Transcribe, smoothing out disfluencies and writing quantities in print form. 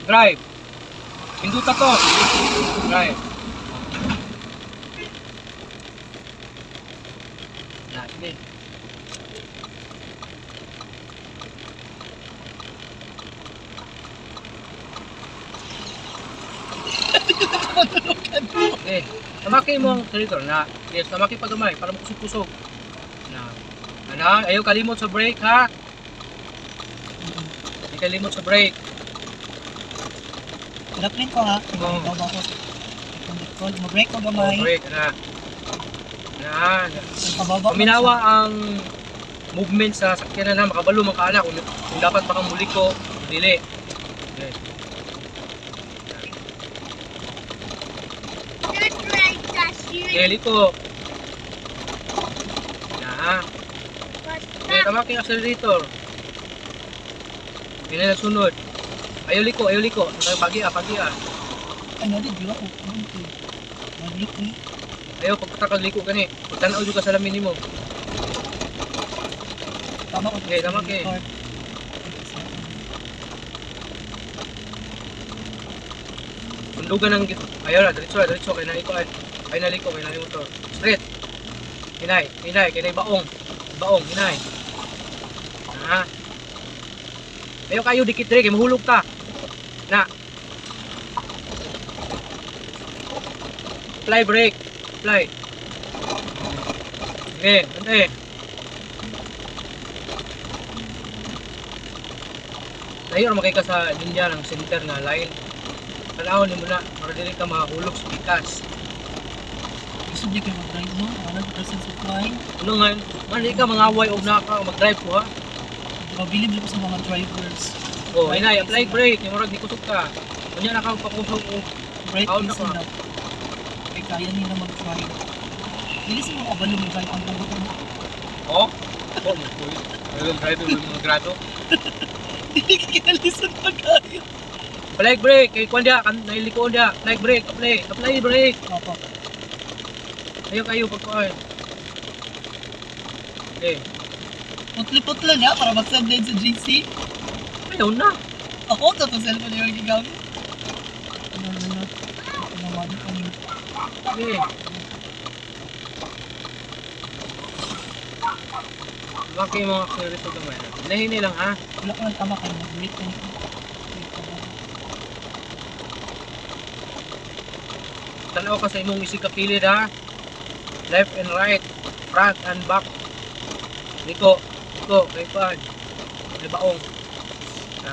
Drive. Pinduta to. Drive. Nah, ini. Okay. Tamaki mo ang accelerator na. Yes, tamaki pa gamay para makusog-kusog. Na. Ano, ayaw kalimot sa brake ha. Hindi kalimot sa brake. Pinapin ko ha. Oo. Mag-brake ko gamay. Brake na. Na. Pababa. Paminawa ang movement sa sakyanan na makabalo makaana kung dapat pa kang muli ko dili. Okay. Okay, liko. Na. Okay, tamaki ang accelerator. Hindi na nagsunod. Ayaw liko, ayaw liko. Pagi ah. Ay, nadi, di ba ko? Mag-lik ni. Ayaw, pagkatakag liko ka ni. Pagtanaw dyan ka sa lamin mo. Tama ko. Okay, tama kay. Sundugan ng ayaw na, diretso, kaya naliko. Kaya naliko, kaya naliko. Straight. Hinay, kaya baong. Baong, hinay. Ha? Ayaw kayo, dikit rin, kaya mahulog ka. Na. Apply brake. Apply. Okay, ante. Layo naman kayo ka sa linya ng center nga line. Kalahon mo na, para dili ka mahulog sa pikas. Gusto di kayo mag-drive mo? 100% supply. Ano nga, mali ka mga away o na ka mag-drive ko ha. Mabilib ko sa mga drivers. Oh, inay, apply brake, yung murag di kusog ka. Kanya na ka pakusog o. Brake Out na is ka. enough. Kaya kaya nila mag-drive. Hindi sa mga kabalo mo drive ang bugot mo. Oh? Oh, boy. Ayun, drive yung mga grado. Hindi ka kinalisan pa kayo. Apply brake, kay kwan dia, nailiko dia. Apply brake, apply brake. Opo. Ayaw kayo pagkuhan. Okay. Putli-putla na para mag-send din sa GC. Ayaw na. Ako, tapos cellphone yung gigamit. Ano. Naman ko niyo. Okay. Bakit yung mga accelerator gamay? Hinahinay lang ha. Wala ko lang tama kayo. Mag-break na yun. Tanaw ka sa imong isig kapilid ha. Left and right, front and back. Liko, kay pad. May baong. Ha?